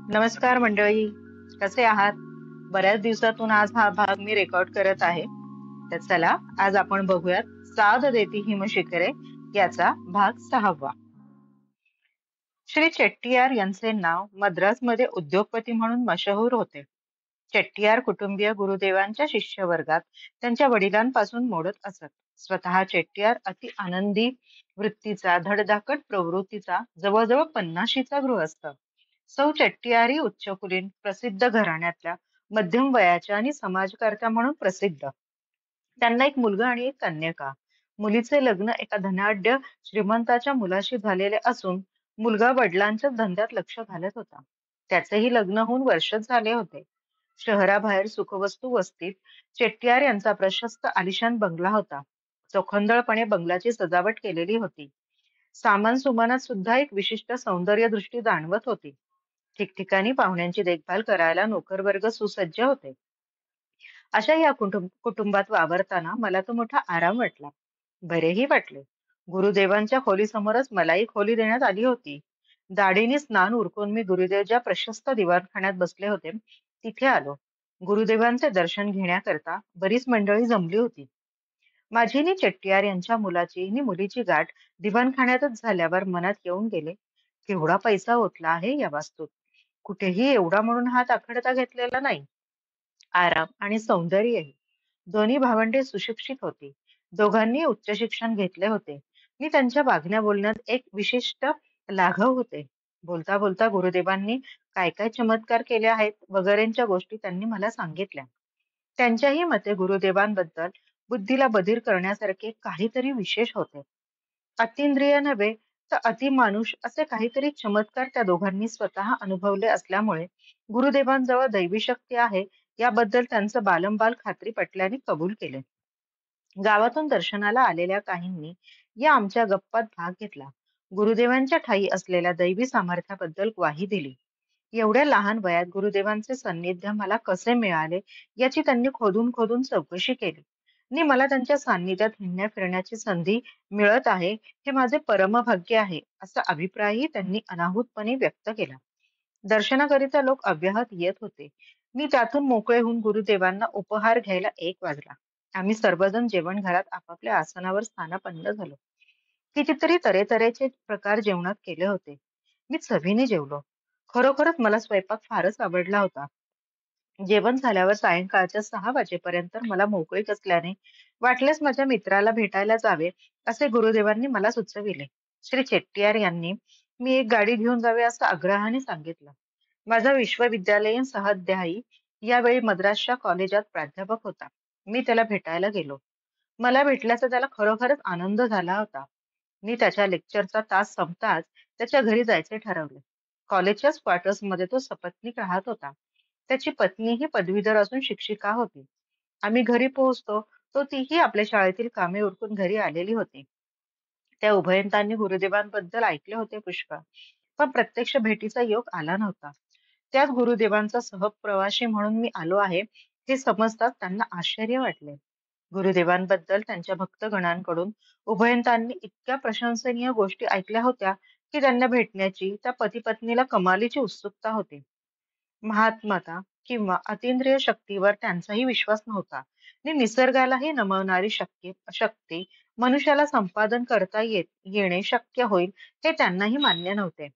नमस्कार मंडळी, कसे आहात? बऱ्याच दिवसातून आज हा भाग मी रेकॉर्ड करत आहे. तर चला, आज आपण बघूयात साद देती हिम शिखरे याचा भाग 6वा. श्री चेट्टियार यांचे नाव मद्रासमध्ये उद्योगपती म्हणून मशहूर होते. चेट्टियार कुटुंबीय गुरुदेवांच्या शिष्यवर्गात त्यांच्या वडिलांपासून मोडत असत. स्वतः चेट्टियार अति आनंदी वृत्तीचा, धडधाकट प्रवृत्तीचा, जवळजवळ 50शीचा गृहस्थ. सौ चेट्टियार उच्चकुलीन प्रसिद्ध घराण्यातल्या मध्यम वयाच्या आणि समाजकर्त्या म्हणून प्रसिद्ध. त्यांना एक मुलगा आणि एक कन्यका. मुलीचे लग्न एका धनाढ्य श्रीमंताच्या मुलाशी झालेले असून मुलगा वडिलांच्याच धंद्यात लक्ष घालत होता. त्याचेही लग्न होऊन वर्षच झाले होते. शहराबाहेर सुखवस्तू वस्तीत चेट्टियार यांचा प्रशस्त आलिशान बंगला होता. चोखंदळपणे बंगल्याची सजावट केलेली होती. सामान सुमानात सुद्धा एक विशिष्ट सौंदर्य दृष्टी जाणवत होती. ठिकठिकाणी पाहुण्यांची देखभाल करायला नोकरवर्ग सुसज्ज होते. अशा या कुटुंबात वावरताना मला तो मोठा आराम वाटला. बरेही वाटले. गुरुदेवांच्या खोलीसमोरच मलाही खोली देण्यात आली होती. दाढीने स्नान उरकून मी गुरुदेव ज्या प्रशस्त दिवाणखान्यात बसले होते तिथे आलो. गुरुदेवांचे दर्शन घेण्याकरता बरीच मंडळी जमली होती. माझी नि चेट्टियार यांच्या मुलाची नि मुलीची गाठ दिवाणखान्यातच झाल्यावर मनात येऊन गेले, केवढा पैसा ओतला आहे या वास्तूत. कुठेही एवढा म्हणून हात आखडता घेतलेला नाही. आराम आणि सौंदर्यही. दोन्ही भावंडे सुशिक्षित होती. दोघांनी उच्च शिक्षण घेतले होते. मी त्यांच्या वागण्या बोलण्यात एक विशिष्ट लाघव होते. बोलता बोलता गुरुदेवांनी काय काय चमत्कार केले आहेत वगैरेंच्या गोष्टी त्यांनी मला सांगितल्या. त्यांच्याही मते गुरुदेवांबद्दल बुद्धीला बधीर करण्यासारखे काहीतरी विशेष होते. अतींद्रिय नव्हे तर अतिमानुष असे काहीतरी चमत्कार त्या दोघांनी स्वतः अनुभवले असल्यामुळे गुरुदेवांजवळ दैवी शक्ती आहे याबद्दल त्यांचं बालंबाल खात्री पटल्याने कबूल केले. गावातून दर्शनाला आलेल्या काहींनी या आमच्या गप्पात भाग घेतला. गुरुदेवांच्या ठायी असलेल्या दैवी सामर्थ्याबद्दल ग्वाही दिली. एवढ्या लहान वयात गुरुदेवांचे सान्निध्य मला कसे मिळाले याची त्यांनी खोदून खोदून चौकशी केली. आणि मला त्यांच्या सान्निध्यात हिंडण्या फिरण्याची संधी मिळत आहे हे माझे परमभाग्य आहे असा अभिप्रायही त्यांनी अनाहूतपणे व्यक्त केला. दर्शनाकरिता लोक अव्याहत येत होते. मी त्यातून मोकळे होऊन गुरुदेवांना उपहार घ्यायला 1 वाजला. आम्ही सर्वजण जेवण घरात आपापल्या आसनावर स्थानापन्न झालो. कितीतरी तऱ्हेतऱ्हेचे प्रकार जेवणात केले होते. मी चवीने जेवलो. खरोखरच मला स्वयंपाक फारच आवडला होता. जेवण झाल्यावर सायंकाळच्या 6 वाजेपर्यंत मला मोकळीक असल्याने वाटल्यास माझ्या मित्राला भेटायला जावे असे गुरुदेवांनी मला सुचविले. श्री चेट्टियार यांनी मी एक गाडी घेऊन जावे असं आग्रहाने सांगितलं. माझा विश्वविद्यालयीन सहअध्यायी यावेळी मद्रासच्या कॉलेजात प्राध्यापक होता. मी त्याला भेटायला गेलो. मला भेटल्याचा त्याला खरोखरच आनंद झाला होता. मी त्याच्या लेक्चरचा तास संपताच त्याच्या घरी जायचे ठरवले. कॉलेजच्याच क्वार्टर्समध्ये तो सपत्नीक राहत होता. त्याची पत्नी ही पदवीधर असून शिक्षिका होती. आम्ही घरी पोहोचतो तो तीही आपल्या शाळेतील कामे उरकून घरी आलेली होती. त्या उभयतांनी गुरुदेवांबद्दल ऐकले होते पुष्कळ, पण प्रत्यक्ष भेटीचा योग आला नव्हता. त्याच गुरुदेवांचा सहप्रवासी म्हणून मी आलो आहे हे समजताच त्यांना आश्चर्य वाटले. गुरुदेवांबद्दल त्यांच्या भक्तगणांकडून उभयतांनी इतक्या प्रशंसनीय गोष्टी ऐकल्या होत्या की त्यांना भेटण्याची त्या पती पत्नीला कमालीची उत्सुकता होती. महात्मता किंवा अतींद्रिय शक्तीवर त्यांचाही विश्वास नव्हता आणि निसर्गालाही नमवणारी शक्ती मनुष्याला संपादन करता येणे शक्य होईल हे त्यांनाही मान्य नव्हते.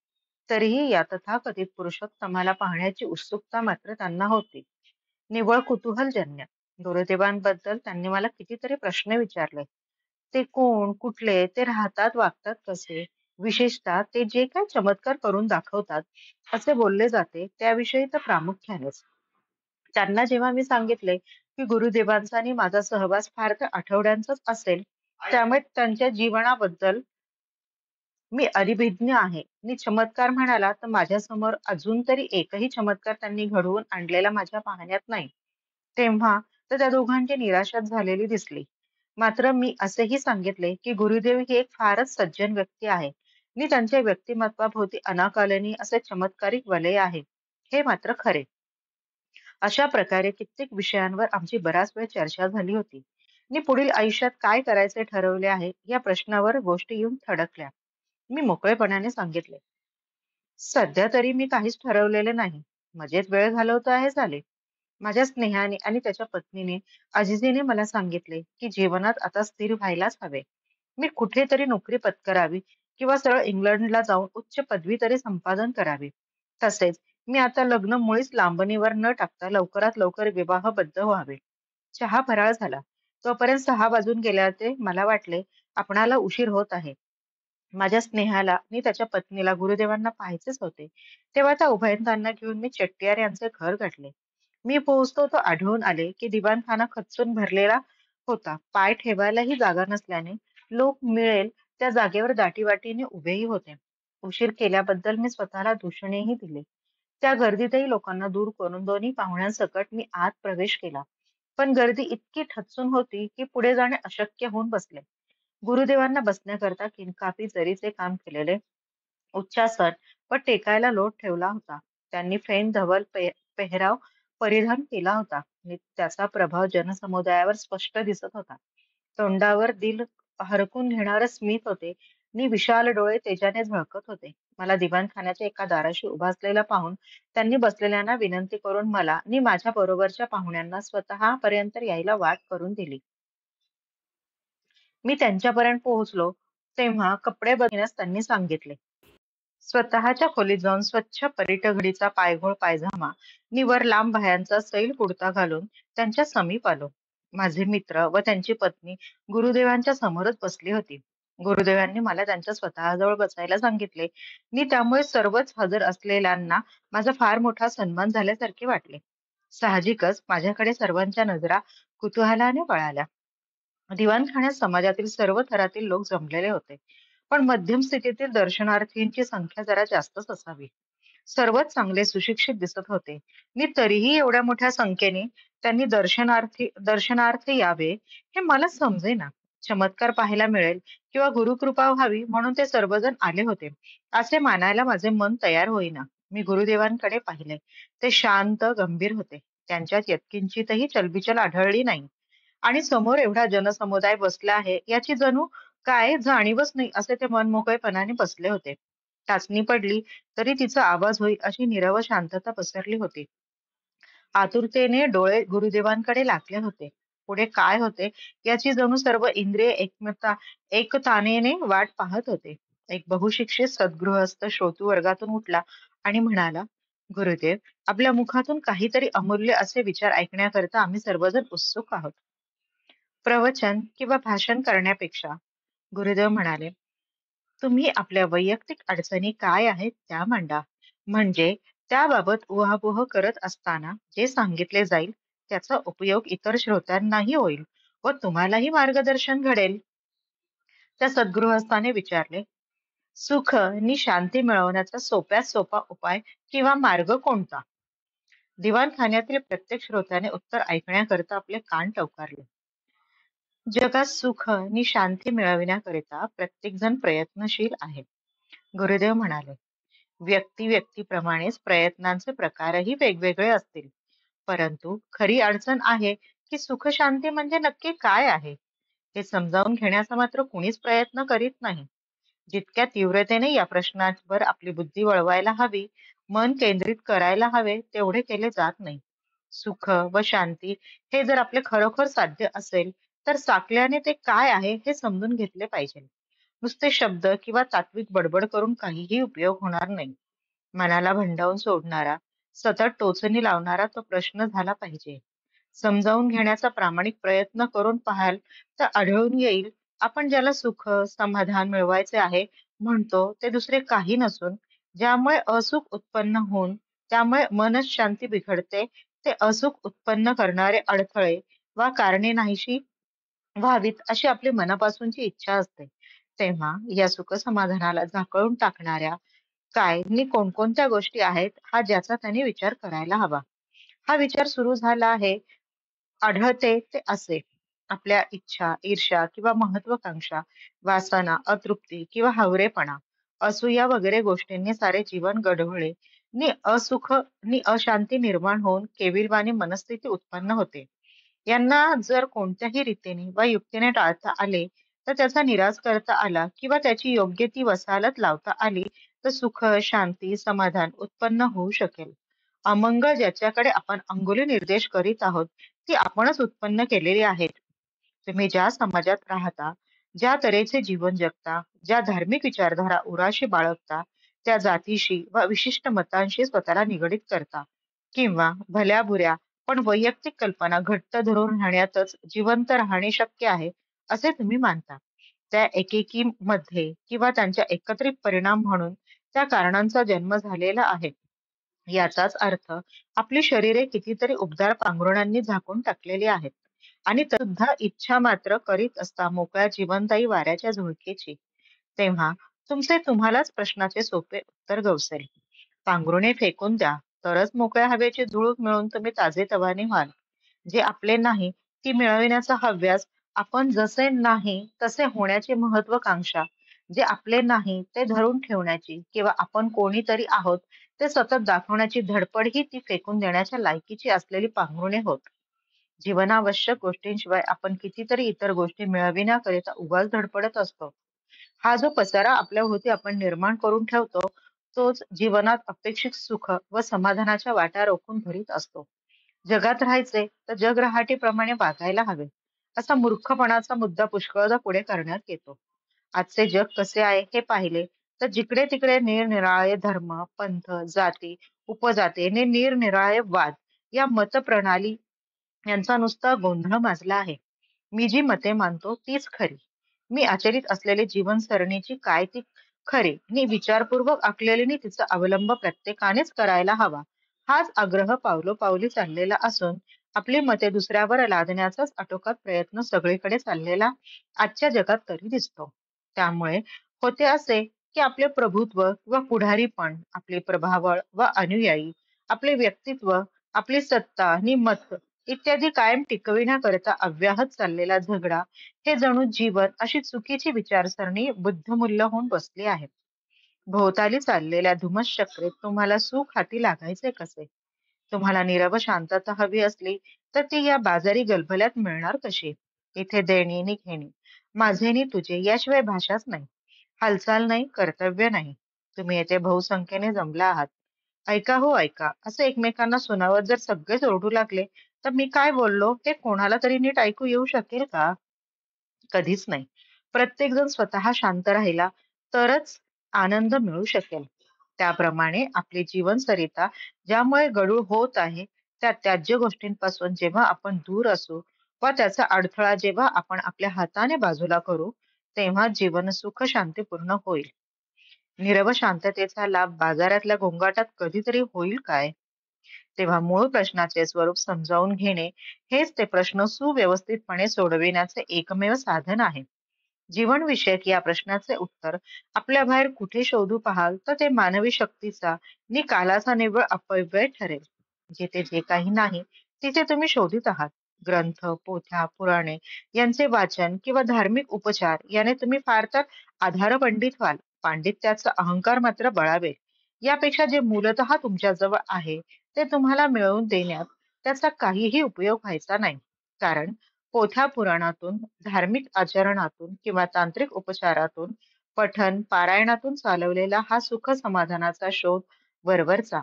तरीही या तथाकथित पुरुषोत्तमाला पाहण्याची उत्सुकता मात्र त्यांना होती. निव्वळ कुतूहलजन्य. गुरुदेवांबद्दल त्यांनी मला कितीतरी प्रश्न विचारले. ते कोण, कुठले, ते राहतात वागतात कसे, विशेषतः ते जे काही चमत्कार करून दाखवतात असे बोलले जाते त्याविषयी तर प्रामुख्यानेच. त्यांना जेव्हा मी सांगितले की गुरुदेवांचा आणि माझा सहवास फार तर आठवड्यांचाच असेल, त्यामुळे त्यांच्या जीवनाबद्दल मी अनभिज्ञ आहे आणि चमत्कार म्हणाला तर माझ्यासमोर अजून तरी एकही चमत्कार त्यांनी घडवून आणलेला माझ्या पाहण्यात नाही, तेव्हा तर त्या दोघांची निराशाच झालेली दिसली. मात्र मी असेही सांगितले की गुरुदेव ही एक फारच सज्जन व्यक्ती आहे आणि त्यांच्या व्यक्तिमत्वाभोवती अनाकालनी असे चमत्कारिक वलय आहे हे मात्र खरे. अशा प्रकारे कित्येक विषयांवर आमची बराच वेळ चर्चा झाली होती आणि पुढील आयुष्यात काय करायचे ठरवले आहे या प्रश्नावर गोष्टी येऊन थडकल्या. मी मोकळेपणाने सांगितले, सध्या तरी मी काहीच ठरवलेलं नाही. मजेत वेळ घालवतो आहे झाले. माझ्या स्नेहाने आणि त्याच्या पत्नीने अजिजीने मला सांगितले की जीवनात आता स्थिर व्हायलाच हवे. मी कुठेतरी नोकरी पत्करावी किंवा सरळ इंग्लंडला जाऊन उच्च पदवी तरी संपादन करावी. तसेच मी आता लग्न मुळीच लांबणीवर न टाकता लवकरात लवकर विवाहबद्ध व्हावे. चहा फराळ झाला. तोपर्यंत 6 वाजून गेले होते. मला वाटले आपणाला उशीर होत आहे. माझ्या स्नेहाला आणि त्याच्या पत्नीला गुरुदेवांना पाहायचेच होते. तेव्हा त्या उभयतांना घेऊन मी चेट्टियार यांचे घर गाठले. मी पोहोचतो तो आढळून आले की दिवाणखाना खच्चून भरलेला होता. पाय ठेवायलाही जागा नसल्याने लोक मिळेल त्या जागेवर दाटीवाटीने उभेही होते. उशीर केल्याबद्दल मी स्वतःला दूषणेही दिले. त्या गर्दीतही लोकांना दूर करून दोन्ही पाहुण्यांसकट मी आत प्रवेश केला. पण गर्दी इतकी ठच्चून होती की पुढे जाणे अशक्य होऊन बसले. गुरुदेवांना बसण्याकरता किंकापी जरीचे काम केलेले उच्चासन व टेकायला लोट ठेवला होता. त्यांनी फैन धवल पेहराव परिधान केला होता आणि त्याचा प्रभाव जनसमुदायावर स्पष्ट दिसत होता. तोंडावर दिल हरकून घेणारं स्मित होते आणि विशाल डोळे तेजाने झळकत होते. मला दिवाणखान्याच्या एका दाराशी उभा असलेला पाहून त्यांनी बसलेल्यांना विनंती करून मला आणि माझ्या बरोबरच्या पाहुण्यांना स्वतःपर्यंत यायला वाट करून दिली. मी त्यांच्यापर्यंत पोहोचलो तेव्हा कपडे बदलण्यास त्यांनी सांगितले. स्वतःच्या खोलीत जाऊन स्वच्छ परीटघडीचा पायघोळ पायजामा नि वर लांब बाह्यांचा सैल कुर्ता घालून त्यांच्या समीप आलो. माझे मित्र व त्यांची पत्नी गुरुदेवांच्या समोरच बसली होती. गुरुदेवांनी मला त्यांच्या स्वतःजवळ बसायला सांगितले नि त्यामुळे सर्वच हजर असलेल्यांना माझा फार मोठा सन्मान झाल्यासारखे वाटले. साहजिकच माझ्याकडे सर्वांच्या नजरा कुतूहलाने वळाल्या. दिवाणखान्यात समाजातील सर्व थरातील लोक जमलेले होते. पण मध्यम स्थितीतील दर्शनार्थींची संख्या जरा जास्तच असावी. सर्वच चांगले सुशिक्षित दिसत होते. नि तरीही एवढ्या मोठ्या संख्येने त्यांनी दर्शनार्थ यावे हे मला समजेना. चमत्कार पाहायला मिळेल किंवा गुरुकृपा व्हावी म्हणून ते सर्वजण आले होते असे मानायला माझे मन तयार होईना. मी गुरुदेवांकडे पाहिले. ते शांत गंभीर होते. त्यांच्यात यत्किंचितही चलबिचल आढळली नाही. आणि समोर एवढा जनसमुदाय बसला आहे याची जणू काय जाणीवच नाही असे ते मनमोकळेपणाने बसले होते. टाचणी पडली तरी तिचा आवाज होईल अशी नीरव शांतता पसरली होती. आतुरतेने डोळे गुरुदेवांकडे लागले होते. पुढे काय होते याची जणू सर्व इंद्रिय एकतानेने वाट पाहत होते. एक बहुशिक्षित सद्गृहस्थ श्रोतू वर्गातून उठला आणि म्हणाला, गुरुदेव, आपल्या मुखातून काहीतरी अमूल्य असे विचार ऐकण्याकरता आम्ही सर्वजण उत्सुक आहोत. प्रवचन किंवा भाषण करण्यापेक्षा गुरुदेव म्हणाले, तुम्ही आपल्या वैयक्तिक अडचणी काय आहेत त्या मांडा. म्हणजे त्याबाबत उहापोह करत असताना जे सांगितले जाईल त्याचा उपयोग इतर श्रोत्यांनाही होईल व तुम्हालाही मार्गदर्शन घडेल. त्या सद्गृहस्थाने विचारले, सुख नि शांती मिळवण्याचा सोप्यात सोपा उपाय किंवा मार्ग कोणता? दिवाणखान्यातील प्रत्येक श्रोत्याने उत्तर ऐकण्याकरता आपले कान टवकारले. जगात सुख नि शांती मिळविण्याकरिता प्रत्येक जण प्रयत्नशील आहे. गुरुदेव म्हणाले, व्यक्ती व्यक्तीप्रमाणेच प्रयत्नांचे प्रकारही वेगवेगळे असतील. परंतु खरी अडचण आहे की सुख शांती म्हणजे नक्की काय आहे हे समजावून घेण्याचा मात्र कुणीच प्रयत्न करीत नाही. जितक्या तीव्रतेने या प्रश्नावर आपली बुद्धी वळवायला हवी, मन केंद्रित करायला हवे तेवढे केले जात नाही. सुख व शांती हे जर आपले खरोखर साध्य असेल तर साकल्याने ते काय आहे हे समजून घेतले पाहिजे. नुसते शब्द किंवा तात्विक बडबड करून काहीही उपयोग होणार नाही. मनाला भंडावून सोडणारा, सतत टोचणी लावणारा तो प्रश्न झाला पाहिजे. समजावून घेण्याचा प्रामाणिक प्रयत्न करून पाहाल तर आढळून येईल, आपण ज्याला सुख समाधान मिळवायचे आहे म्हणतो ते दुसरे काही नसून ज्यामुळे असुख उत्पन्न होऊन त्यामुळे मनच शांती बिघडते ते असुख उत्पन्न करणारे अडथळे वा कारणे नाहीशी व्हावीत अशी आपली मनापासूनची इच्छा असते. तेव्हा या सुख समाधानाला झाकळून टाकणाऱ्या काय नि कोणकोणत्या गोष्टी आहेत हा ज्याचा त्याने विचार करायला हवा. हा विचार सुरू झाला आहे आढळते ते असे. आपल्या इच्छा, ईर्ष्या किंवा महत्वाकांक्षा, वासना, अतृप्ती किंवा हावरेपणा, असूया वगैरे गोष्टींनी सारे जीवन गढवळे नि असुख नि अशांती निर्माण होऊन केविलवाणी मनस्थिती उत्पन्न होते. यांना जर कोणत्याही रीतीने वा युक्तीने टाळता आले तर त्याचा निराश करता आला किंवा त्याची योग्य ती वसालत लावता आली तर सुख, शांती, समाधान उत्पन्न होऊ शकेल. अमंगळ ज्याच्याकडे आपण अंगुली निर्देश करीत आहोत, ती आपणच उत्पन्न केलेली आहेत. तुम्ही ज्या समाजात राहता, ज्या तऱ्हेचे जीवन जगता, ज्या धार्मिक विचारधारा उराशी बाळगता, त्या जातीशी व विशिष्ट मतांशी स्वतःला निगडीत करता, किंवा भल्या-बुऱ्या पण वैयक्तिक कल्पना घट्ट धरून राहण्यातच जिवंत राहणे शक्य आहे, असे तुम्ही मानता. त्या एकेकीमध्ये किंवा त्यांच्या एकत्रित परिणाम म्हणून त्या कारणांचा जन्म झालेला आहे. याचाच अर्थ आपली शरीरे कितीतरी उबदार पांघरुणांनी झाकून टाकलेली आहेत आणि सुद्धा इच्छा मात्र करीत असता मोकळ्या जीवनदायी वाऱ्याच्या झुळकेची. तेव्हा तुमचे तुम्हालाच प्रश्नाचे सोपे उत्तर गवसेल. पांघरुणे फेकून द्या, तरच मोकळ्या हवेची झुळूक मिळून तुम्ही ताजेतवाने व्हाल. जे आपले नाही ती मिळविण्याचा हव्यास, आपण जसे नाही तसे होण्याची महत्वाकांक्षा, जे आपले नाही ते धरून ठेवण्याची किंवा आपण कोणीतरी आहोत ते सतत दाखवण्याची धडपड ही ती फेकून देण्याच्या लायकीची असलेली पांघरुणे होत. जीवनावश्यक गोष्टींशिवाय आपण कितीतरी इतर गोष्टी मिळविण्याकरिता उगाच धडपडत असतो. हा जो पसारा आपल्या भोवती आपण निर्माण करून ठेवतो, तोच जीवनात अपेक्षित सुख व समाधानाच्या वाटा रोखून धरीत असतो. जगात राहायचे तर जग रहाटीप्रमाणे वागायला हवे, असा मूर्खपणाचा मुद्दा पुष्कळदा पुढे करण्यात येतो. आजचे जग कसे आहे हे पाहिले तर जिकडे तिकडे निरनिराळे धर्म, पंथ, जाती, उपजाती आणि निरनिराळे वाद या मतप्रणाली यांचा नुसता गोंधळ माजला आहे. मी जी मते मानतो तीच खरी. मी आचरित असलेली जीवनसरणीची काय ती खरी नि विचारपूर्वक आखलेली तिचा अवलंब प्रत्येकानेच करायला हवा. हाच आग्रह पावलोपावली चाललेला असून आपली मते दुसऱ्यावर लादण्याचाच आटोकाट प्रयत्न सगळीकडे चाललेला आजच्या जगात तरी दिसतो. त्यामुळे होते असे की आपले प्रभुत्व व पुढारीपण, आपले प्रभावळ व अनुयायी, आपले व्यक्तित्व, आपली सत्ता आणि मत इत्यादी कायम टिकविण्याकरिता अव्याहत चाललेला झगडा हे जणू जीवन अशी चुकीची विचारसरणी बुद्धमूल्य होऊन बसली आहे. भोवताली चाललेल्या धुमश्चक्रीत तुम्हाला सुख हाती लागायचे कसे? तुम्हाला नीरव शांतता हवी असली तर ती या बाजारी गलबल्यात मिळणार कशी? इथे देणी नि घेणी, माझे नि तुझे याशिवाय भाषाच नाही. हालचाल नाही, कर्तव्य नाही. तुम्ही येथे बहुसंख्येने जमला आहात. ऐका हो ऐका, असं एकमेकांना सुनावत जर सगळेच ओरडू लागले तर मी काय बोललो हे कोणाला तरी नीट ऐकू येऊ शकेल का? कधीच नाही. प्रत्येक जण स्वतः शांत राहिला तरच आनंद मिळू शकेल. त्याप्रमाणे आपली जीवनसरिता ज्यामुळे गढूळ होत आहे, त्या त्याज्य गोष्टींपासून जेव्हा आपण दूर असू व त्याचा अडथळा जेव्हा आपण आपल्या हाताने बाजूला करू, तेव्हा जीवन सुख शांतीपूर्ण होईल. नीरव शांततेचा लाभ बाजारातल्या गोंगाटात कधीतरी होईल काय? तेव्हा मूळ प्रश्नाचे स्वरूप समजावून घेणे हेच ते प्रश्न सुव्यवस्थितपणे सोडविण्याचे एकमेव साधन आहे. जीवनविषयक या प्रश्नाचे उत्तर आपल्या बाहेर कुठे शोधू पाहाल तर ते मानवी शक्तीचा नि कालाचा निव्वळ अपव्यय ठरेल. जिथे जे काही नाही तिथे तुम्ही शोधित आहात. ग्रंथ, पोथ्या, पुराणे यांचे वाचन किंवा धार्मिक उपचार याने तुम्ही फार तर आधारपंडित व्हाल. पांडित्याचा अहंकार मात्र बळावेल. यापेक्षा जे मूलतः तुमच्याजवळ आहे ते तुम्हाला मिळवून देण्यात त्याचा काहीही उपयोग व्हायचा नाही. कारण पोथ्या पुराणातून, धार्मिक आचरणातून किंवा तांत्रिक उपचारातून, पठण पारायणातून चालवलेला हा सुख समाधानाचा शोध वरवरचा,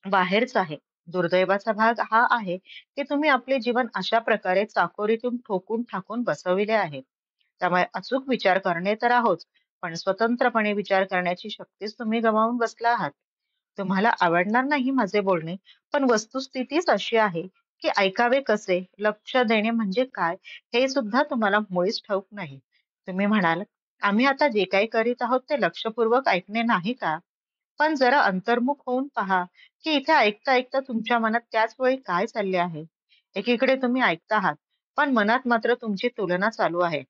बाहेरचा आहे. दुर्दैवाचा भाग हा आहे की तुम्ही आपले जीवन अशा प्रकारे चाकोरीतून ठोकून ठाकून बसविले आहे. त्यामुळे अचूक विचार करणे तर आहोत, पण स्वतंत्रपणे विचार करण्याची शक्तीच तुम्ही गमावून बसला आहात. तुम्हाला आवडणार नाही माझे बोलणे, पण वस्तुस्थितीच अशी आहे की ऐकावे कसे, लक्ष देणे म्हणजे काय हे सुद्धा तुम्हाला मुळीच ठाऊक नाही. तुम्ही म्हणाल, आम्ही आता जे काही करीत आहोत ते लक्षपूर्वक ऐकणे नाही का? पण जरा अंतर्मुख होऊन पहा की इथे ऐकता ऐकता तुमच्या मनात त्याच वेळी काय चालले आहे. एकीकडे तुम्ही ऐकता आहात, पण मनात मात्र तुमची तुलना चालू आहे.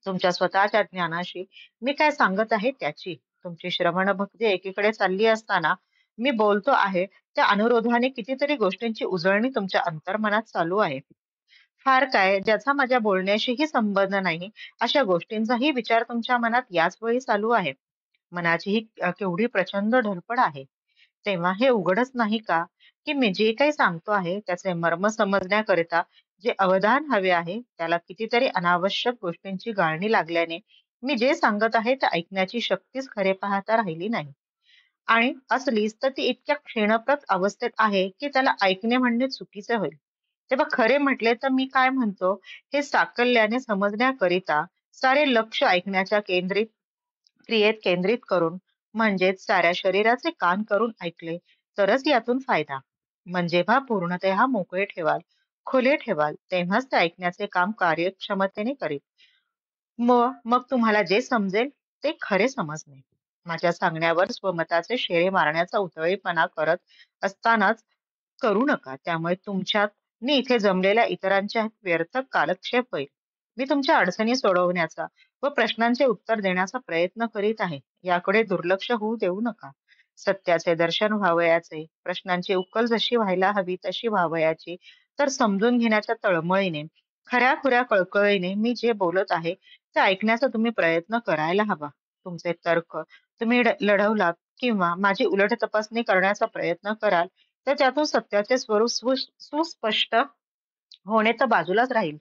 तुमच्या स्वतःच्या ज्ञानाशी मी काय सांगत आहे त्याची. तुमची श्रवण भक्ती एकीकडे चालली असताना मी बोलतो आहे त्या अनुरोधाने कितीतरी गोष्टींची उजळणी तुमच्या अंतर्मनात चालू आहे. फार काय ज्याचा माझ्या बोलण्याशीही संबंध नाही अशा गोष्टींचाही विचार तुमच्या मनात याच वेळी चालू आहे. मनाची ही केवढी प्रचंड धडपड आहे. तेव्हा हे उघडच नाही का की मी जे काही सांगतो आहे त्याचे मर्म समजण्याकरिता जे अवधान हवे आहे त्याला कितीतरी अनावश्यक गोष्टींची गाळणी लागल्याने मी जे सांगत आहे ते ऐकण्याची शक्तीच खरे पाहता राहिली नाही. आणि असलीच तर ती इतक्या क्षीणप्रत अवस्थेत आहे की त्याला ऐकणे म्हणणे चुकीचे होईल. तेव्हा खरे म्हटले तर मी काय म्हणतो हे साकल्याने समजण्याकरिता सारे लक्ष ऐकण्याच्या क्रियेत केंद्रित करून म्हणजेच साऱ्या शरीराचे कान करून ऐकले तरच यातून फायदा. म्हणजे जेव्हा पूर्णतः मोकळे ठेवाल, खुले ठेवाल, तेव्हाच ते ऐकण्याचे काम कार्यक्षमतेने करेल. मग तुम्हाला जे समजेल ते खरे समजणे. माझ्या सांगण्यावर स्वमताचे शेरे मारण्याचा उतळेपणा करत असतानाच करू नका. त्यामुळे तुमच्यात नी इथे जमलेल्या इतरांच्या व्यर्थ कालक्षेप होईल. मी तुमच्या अडचणी सोडवण्याचा व प्रश्नांचे उत्तर देण्याचा प्रयत्न करीत आहे. याकडे दुर्लक्ष होऊ देऊ नका. सत्याचे दर्शन व्हावयाचे, प्रश्नांची उकल जशी व्हायला हवी तशी व्हावयाची, तर समजून घेण्याच्या तळमळीने, खऱ्याखुऱ्या कळकळीने मी जे बोलत आहे ते ऐकण्याचा तुम्ही प्रयत्न करायला हवा. तुमचे तर्क तुम्ही लढवलात किंवा माझी उलट तपासणी करण्याचा प्रयत्न कराल तर त्यातून सत्याचे स्वरूप सुस्पष्ट होणे तर बाजूलाच राहील.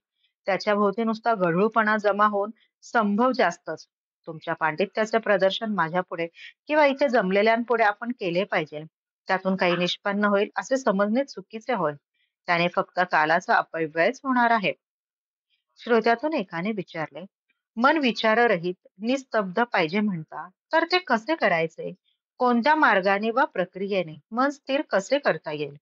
त्याच्या भोवती नुसता गढूळपणा जमा होऊन संभव जास्तच. तुमच्या पांडित्याचे प्रदर्शन माझ्यापुढे किंवा इथे जमलेल्यांपुढे आपण केले पाहिजे. त्यातून काही निष्पन्न होईल असे समजणे चुकीचे होय. त्याने फक्त कालाचा अपव्ययच होणार आहे. श्रोत्यातून एकाने विचारले, मन विचाररहित निस्तब्ध पाहिजे म्हणता, तर ते कसे करायचे? कोणत्या मार्गाने वा प्रक्रियेने मन स्थिर कसे करता येईल?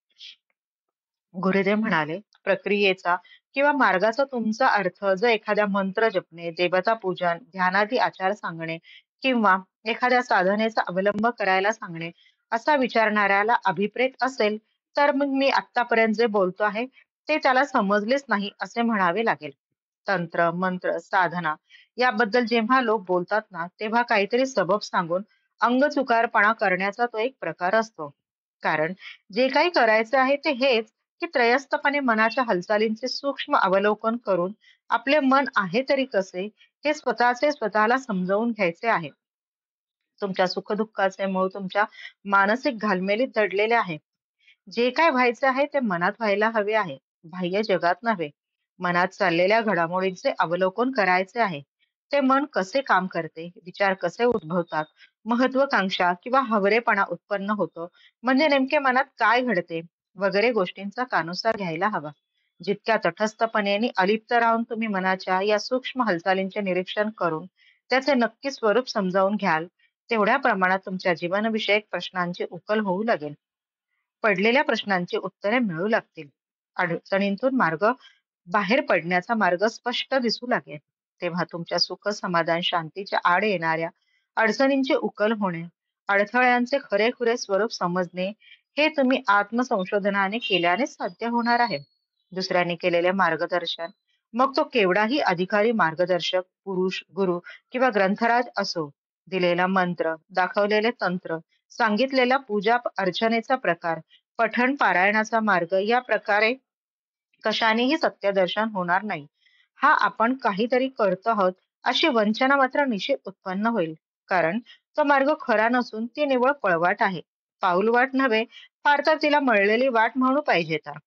गुरुदेव म्हणाले, प्रक्रियेचा किंवा मार्गाचा तुमचा अर्थ जर एखाद्या मंत्र जपणे, देवता पूजन, ध्यानादी आचार सांगणे किंवा एखाद्या साधनेचा अवलंब करायला सांगणे असा विचारणाऱ्याला अभिप्रेत असेल, तर मग मी आत्तापर्यंत जे बोलतो आहे ते त्याला समजलेच नाही असे म्हणावे लागेल. तंत्र, मंत्र, साधना याबद्दल जेव्हा लोक बोलतात ना, तेव्हा काहीतरी सबब सांगून अंगचुकारपणा करण्याचा तो एक प्रकार असतो. कारण जे काही करायचे आहे ते हेच की त्रयस्थपणे मनाच्या हालचालींचे सूक्ष्म अवलोकन करून आपले मन आहे तरी कसे हे स्वतःचे स्वतःला समजावून घ्यायचे आहे. तुमच्या सुखदुःखाचे मूळ तुमच्या मानसिक घालमेलीत दडलेले आहे. जे काय व्हायचे आहे ते मनात व्हायला हवे आहे, बाह्य जगात नव्हे. मनात चाललेल्या घडामोडींचे अवलोकन करायचे आहे. ते मन कसे काम करते, विचार कसे उद्भवतात, महत्वाकांक्षा किंवा हवरेपणा उत्पन्न होतो, म्हणजे नेमके मनात काय घडते वगैरे गोष्टींचा कानोसा घ्यायला हवा. जितक्या तटस्थपणे आणि अलिप्त राहून तुम्ही मनाच्या या सूक्ष्म हालचालींचे निरीक्षण करून त्याचे नक्की स्वरूप समजावून घ्याल, तेवढ्या प्रमाणात तुमच्या जीवनविषयक प्रश्नांची उकल होऊ लागेल. पडलेल्या प्रश्नांची उत्तरे मिळू लागतील. अडचणींतून बाहेर पडण्याचा मार्ग स्पष्ट दिसू लागेल. तेव्हा तुमच्या सुख, समाधान, शांतीच्या आड येणाऱ्या अडचणींची उकल होणे, अडथळ्यांचे खरेखुरे स्वरूप समजणे, हे तुम्ही आत्मसंशोधनाने केल्यानेच साध्य होणार आहे. दुसऱ्यांनी केलेले मार्गदर्शन, मग तो केवढाही अधिकारी मार्गदर्शक, पुरुष, गुरु किंवा ग्रंथराज असो, दिलेला मंत्र, दाखवलेले तंत्र, सांगितलेला पूजा अर्चनेचा प्रकार, पठण पारायणाचा मार्ग या प्रकारे कशानेही सत्यदर्शन होणार नाही. हा आपण काहीतरी करतो आहोत अशी वंचना मात्र निश्चित उत्पन्न होईल. कारण तो मार्ग खरा नसून ती निव्वळ पळवाट आहे. पाऊलवाट नव्हे, फार तर तिला मळलेली वाट म्हणू पाहिजे तर.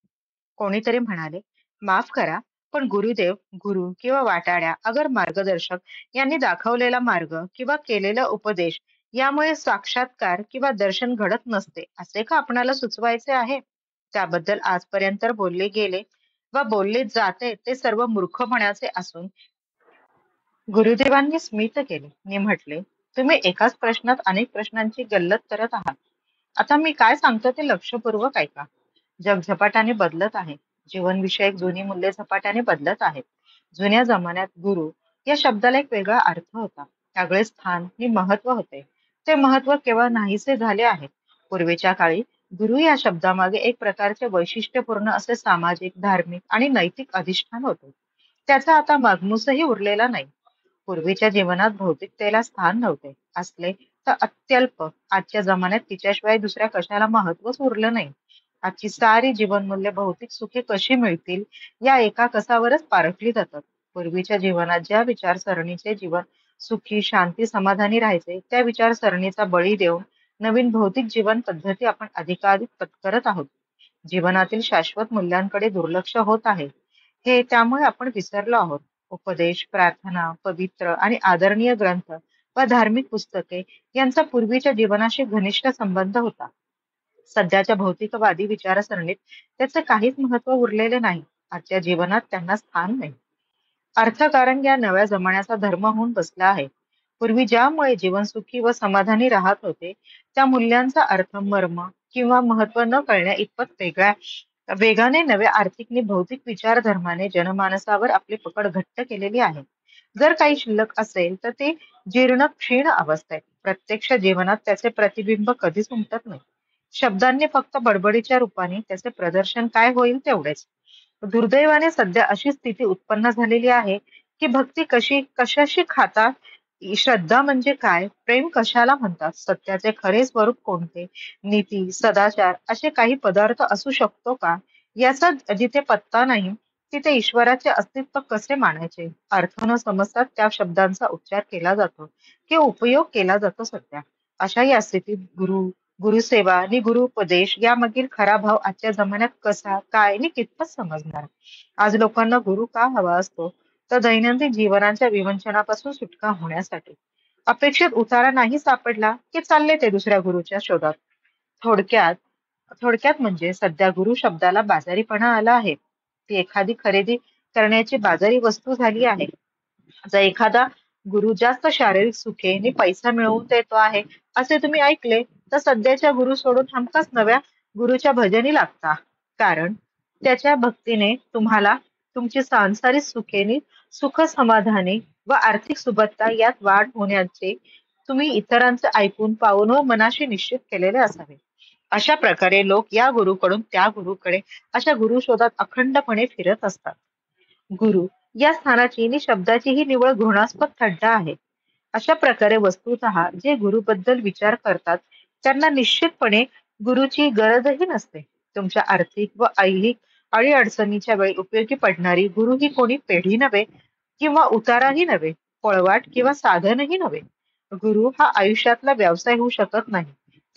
कोणीतरी म्हणाले, माफ करा, पण गुरुदेव, गुरु किंवा वाटाड्या अगर मार्गदर्शक यांनी दाखवलेला मार्ग किंवा केलेला उपदेश यामुळे साक्षात्कार किंवा दर्शन घडत नसते असे का आपणाला सुचवायचे आहे? त्याबद्दल आजपर्यंत तर बोलले गेले व बोलले जाते ते सर्व मूर्खपणाचे असून गुरुदेवांनी स्मित केले नि म्हटले, तुम्ही एकाच प्रश्नात अनेक प्रश्नांची गल्लत करत आहात. आता मी काय सांगतो ते लक्षपूर्वक ऐका. जग झपाट्याने बदलत आहे. जीवनविषयक जुनी मूल्ये झपाट्याने बदलत आहेत. जुन्या जमान्यात गुरु या शब्दाला एक वेगळा अर्थ होता. वेगळे स्थान आणि महत्व होते. ते महत्व केवळ नाहीसे झाले आहे. पूर्वीच्या काळी गुरु या शब्दामागे एक प्रकारचे वैशिष्ट्यपूर्ण असे सामाजिक, धार्मिक आणि नैतिक अधिष्ठान होते. त्याचा आता मागमूसही उरलेला नाही. पूर्वीच्या जीवनात भौतिकतेला स्थान नव्हते. असले तर अत्यल्प. आजच्या जमान्यात तिच्याशिवाय दुसऱ्या कशाला महत्वच उरलं नाही. आजची सारी जीवनमूल्य भौतिक सुखे कशी मिळतील या एका कसावरच पारखली जातात. पूर्वीच्या जीवनात ज्या विचारसरणीचे जीवन सुखी, शांती, समाधानी राहायचे त्या विचारसरणीचा बळी देऊन नवीन भौतिक जीवन पद्धती आपण अधिकाधिक पत्करत आहोत. जीवनातील शाश्वत मूल्यांकडे दुर्लक्ष होत आहे. हे त्यामुळे आपण विसरलो आहोत. उपदेश, प्रार्थना, पवित्र आणि आदरणीय ग्रंथ व धार्मिक पुस्तके यांचा पूर्वीच्या जीवनाशी घनिष्ठ संबंध होता. सध्याच्या भौतिकवादी विचारसरणीत त्याचे काहीच महत्व उरलेले नाही. आजच्या जीवनात त्यांना स्थान नाही. अर्थकारण या नव्या जमान्याचा धर्म होऊन बसला आहे. पूर्वी ज्यामुळे जीवन सुखी व समाधानी राहत होते, त्या मूल्यांचा अर्थ, मर्म किंवा महत्व न कळण्या इतपत वेगाने नव्या आर्थिक आणि भौतिक विचार धर्माने जनमानसावर आपली पकड घट्ट केलेली आहे. जर काही शिल्लक असेल तर ते जीर्ण क्षीण अवस्थेत. प्रत्यक्ष जीवनात त्याचे प्रतिबिंब कधीच उमटत नाही. शब्दांनी फक्त बडबडीच्या रूपाने त्याचे प्रदर्शन काय होईल तेवढेच. दुर्दैवाने सध्या अशी स्थिती उत्पन्न झालेली आहे की भक्ती कशाशी खाता, श्रद्धा म्हणजे काय, प्रेम कशाला म्हणतात, सत्याचे खरे स्वरूप कोणते, नीती, सदाचार असे काही पदार्थ असू शकतो का, याचा जिथे पत्ता नाही तिथे ईश्वराचे अस्तित्व कसे मानायचे. अर्थ न समजता त्या शब्दांचा उच्चार केला जातो किंवा उपयोग केला जातो. सध्या अशा या स्थितीत गुरुसेवा आणि गुरुपदेश यामागील खरा भाव आजच्या जमान्यात कसा, काय आणि कितपत समजणार. आज लोकांना गुरु का हवा असतो, तर दैनंदिन जीवनाच्या विवंचनापासून सुटका होण्यासाठी. अपेक्षित उतारा नाही सापडला की चालले ते दुसऱ्या गुरुच्या शोधात. थोडक्यात थोडक्यात म्हणजे सध्या गुरु शब्दाला बाजारीपणा आला आहे. ती एखादी खरेदी करण्याची बाजारी वस्तू झाली आहे. जर एखादा गुरु जास्त शारीरिक सुखे आणि पैसा मिळवून देतो आहे असे तुम्ही ऐकले, तर सध्याच्या गुरु सोडून हमखास नव्या गुरुच्या भजनी लागता. कारण त्याच्या भक्तीने तुम्हाला तुमची सांसारिक सुखेनी, सुख समाधानी व आर्थिक सुबत्ता यात वाढ होण्याचे तुम्ही इतरांचे ऐकून पाहून व मनाशी निश्चित केलेले असावे. अशा प्रकारे लोक या गुरुकडून त्या गुरुकडे अशा गुरु शोधात अखंडपणे फिरत असतात. गुरु या स्थानाची आणि शब्दाची ही निवळ घृणास्पद थट्टा आहे. अशा प्रकारे वस्तुतः जे गुरुबद्दल विचार करतात त्यांना निश्चितपणे गुरुची गरजही नसते. तुमच्या आर्थिक व ऐहिक अडीअडचणीच्या वेळी उपयोगी पडणारी गुरु ही कोणी पेढी नव्हे किंवा उताराही नव्हे, पळवाट किंवा साधनही नव्हे. गुरु हा आयुष्यातला व्यवसाय होऊ शकत नाही,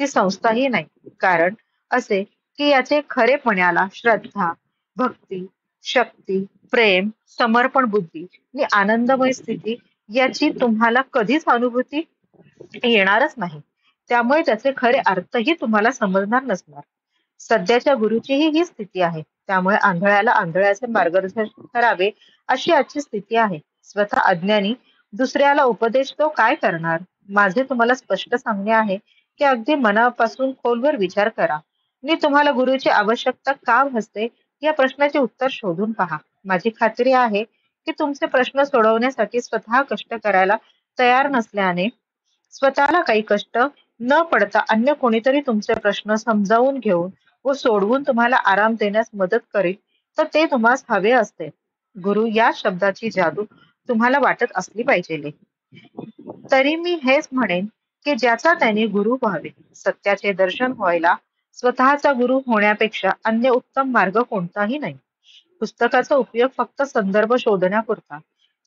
ती संस्थाही नाही. कारण असे की याचे खरेपणाला श्रद्धा, भक्ती, शक्ती, प्रेम, समर्पण बुद्धी आणि आनंदमय स्थिती याची तुम्हाला कधीच अनुभूती येणारच नाही. त्यामुळे त्याचे खरे अर्थही तुम्हाला समजणार नसणार. सध्याच्या गुरुचीही ही स्थिती आहे. त्यामुळे आंधळ्याला आंधळ्याचे मार्गदर्शन करावे अशी आजची स्थिती आहे. स्वतः अज्ञानी दुसऱ्याला उपदेश तो काय करणार. माझे तुम्हाला स्पष्ट सांगणे आहे की अगदी मनापासून खोलवर विचार करा आणि तुम्हाला गुरुची आवश्यकता का भासते या प्रश्नाचे उत्तर शोधून पहा. माझी खात्री आहे की तुमचे प्रश्न सोडवण्यासाठी स्वतः कष्ट करायला तयार नसल्याने, स्वतःला काही कष्ट न पडता अन्य कोणीतरी तुमचे प्रश्न समजावून घेऊन व सोडवून तुम्हाला आराम देण्यास मदत करेल, तर ते तुम्हाला हवे असते. गुरु या शब्दाची जादू तुम्हाला वाटत असली पाहिजे. तरी मी हेच म्हणेन की ज्याचा त्याने गुरु व्हावे. सत्याचे दर्शन व्हायला स्वतःचा गुरु होण्यापेक्षा अन्य उत्तम मार्ग कोणताही नाही. पुस्तकाचा उपयोग फक्त संदर्भ शोधण्यापुरता.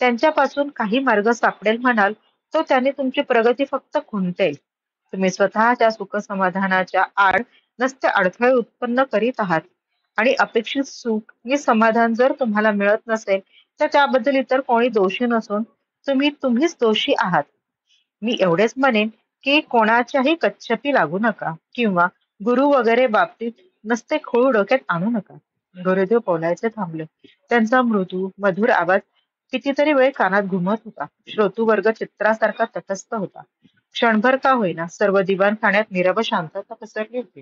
त्यांच्यापासून काही मार्ग सापडेल म्हणाल तो त्याने तुमची प्रगती फक्त खुंटेल. तुम्ही स्वतःच्या सुख समाधानाच्या आड नसते अडथळे उत्पन्न करीत आहात आणि अपेक्षित सुख हे समाधान जर तुम्हाला मिळत नसेल तर त्याबद्दल इतर कोणी दोषी नसून तुम्हीच दोषी आहात. मी एवढेच म्हणेन की कोणाच्याही कच्छपी लागू नका किंवा गुरु वगैरे बाबतीत नसते खूळ डोक्यात आणू नका. गुरुदेव बोलायचे थांबले. त्यांचा मृदू मधुर आवाज कितीतरी वेळ कानात घुमत होता. श्रोतृवर्ग चित्रासारखा तटस्थ होता. क्षणभर का होईना सर्व दिवाणखान्यात नीरव शांतता पसरली होती.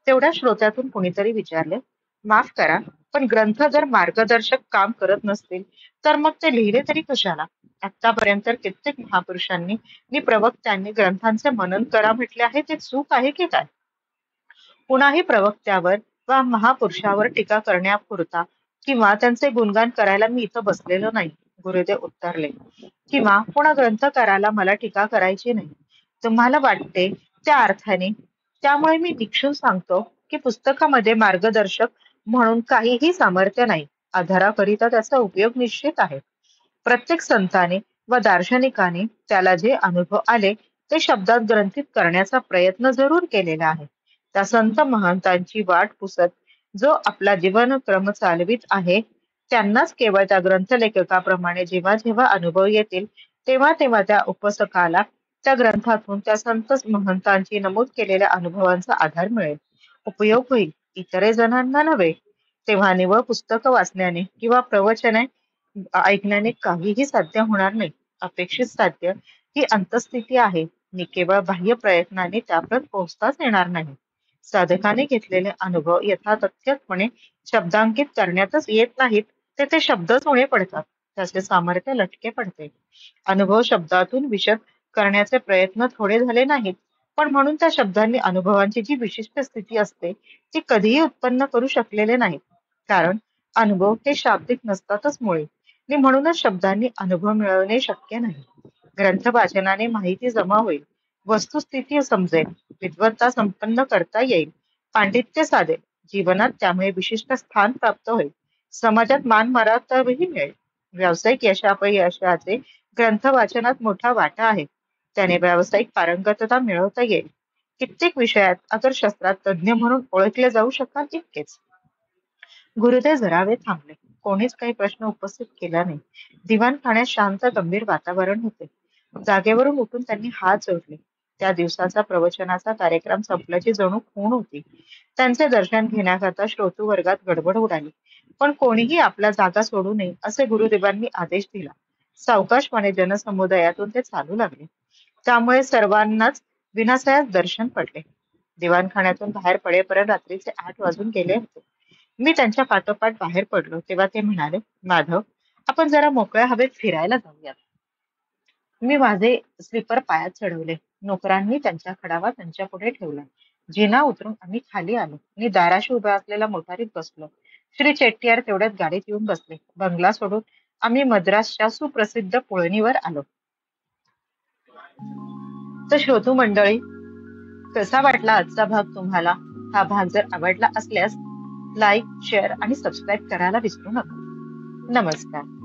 तेवढ्या श्रोत्यातून कुणीतरी विचारले, माफ करा, पण ग्रंथ जर मार्गदर्शक काम करत नसतील तर मग ते लिहिले तरी कशाला. आतापर्यंत कित्येक महापुरुषांनी आणि प्रवक्त्यांनी ग्रंथांचे मनन करा म्हटले आहे, ते चूक आहे की काय. कुणाही प्रवक्त्यावर वा महापुरुषावर टीका करण्यापुरता किंवा त्यांचे गुणगान करायला मी इथं बसलेलो नाही, गुरुदेव उत्तरले. किंवा कोणा ग्रंथकाराला मला टीका करायची नाही. तुम्हाला वाटते त्या अर्थाने. त्यामुळे मी निक्षून सांगतो की पुस्तकामध्ये मार्गदर्शक म्हणून काहीही सामर्थ्य नाही. आधाराकरिता त्याचा उपयोग निश्चित आहे. प्रत्येक संताने व दार्शनिकाने त्याला जे अनुभव आले ते शब्दात ग्रंथित करण्याचा प्रयत्न जरूर केलेला आहे. त्या संत महंतांची वाट पुसत जो आपला जीवनक्रम चालवित आहे त्यांनाच केवळ त्या ग्रंथलेखकाप्रमाणे जेव्हा जेव्हा अनुभव येतील तेव्हा तेव्हा त्या उपसकाला त्या ग्रंथातून त्या संत महंतांची नमूद केलेल्या अनुभवांचा आधार मिळेल, उपयोग होईल, इतरे जणांना नव्हे. तेव्हा निव्वळ पुस्तकं वाचण्याने किंवा प्रवचने ऐकण्याने काहीही साध्य होणार नाही. अपेक्षित साध्य ही अंतःस्थिती आहे नि केवळ बाह्य प्रयत्नाने त्यापर्यंत पोहोचताच येणार नाही. साधकाने घेतलेले अनुभव यथातथ्यपणे शब्दांकित करण्यातच येत नाहीत, ते शब्दच उणे पडतात. त्याचे सामर्थ्य लटके पडते. अनुभव शब्दातून विशद करण्याचे प्रयत्न थोडे झाले नाहीत, पण म्हणून त्या शब्दांनी अनुभवांची जी विशिष्ट स्थिती असते ती कधीही उत्पन्न करू शकलेले नाहीत. कारण अनुभव हे शाब्दिक नसतातच मुळे आणि म्हणूनच शब्दांनी अनुभव मिळवणे शक्य नाही. ग्रंथ वाचनाने माहिती जमा होईल, वस्तुस्थिती समजेल, विद्वत्ता संपन्न करता येईल, पांडित्य साधेल, जीवनात त्यामुळे विशिष्ट स्थान प्राप्त होईल, समाजात मान मरातबही मिळेल. व्यावसायिक यशापयशाचे ग्रंथ वाचनात मोठा वाटा आहे. त्याने व्यावसायिक पारंगतता मिळवता येईल. कित्येक विषयात अगर शस्त्रात तज्ज्ञ म्हणून ओळखले जाऊ शकाल इतकेच. गुरुदेव जरा वेळ थांबले. कोणीच काही प्रश्न उपस्थित केला नाही. दिवाणखान्यात शांत गंभीर वातावरण होते. जागेवरून उठून त्यांनी हात जोडले. त्या दिवसाचा प्रवचनाचा कार्यक्रम संपल्याची जणू खूण होती. त्यांचे दर्शन घेण्याकरता श्रोतू वर्गात गडबड उडाली. पण कोणीही आपल्या जागा सोडू नये असे गुरुदेवांनी आदेश दिला. सावकाशपणे जनसमुदायातून ते चालू लागले. त्यामुळे सर्वांनाच विनासायास दर्शन पडले. दिवाणखान्यातून बाहेर पडेपर्यंत रात्रीचे 8 वाजून गेले होते. मी त्यांच्या पाठोपाठ बाहेर पडलो तेव्हा ते म्हणाले, माधव, आपण जरा मोकळ्या हवेत फिरायला जाऊयात. मी माझे स्लीपर पायात चढवले. नोकरांनी त्यांच्या खडावा त्यांच्या पुढे ठेवला. जिना उतरून आम्ही खाली आलो. मी दाराशी उभ्या असलेल्या मोटारीत बसलो. श्री चेट्टियार तेवढ्यात गाडीत येऊन बसले. बंगला सोडून आम्ही मद्रासच्या सुप्रसिद्ध पुळणीवर आलो. तर श्रोतू मंडळी, कसा वाटला आजचा भाग तुम्हाला? हा भाग जर आवडला असल्यास लाईक, शेअर आणि सबस्क्राईब करायला विसरू नका. नमस्कार.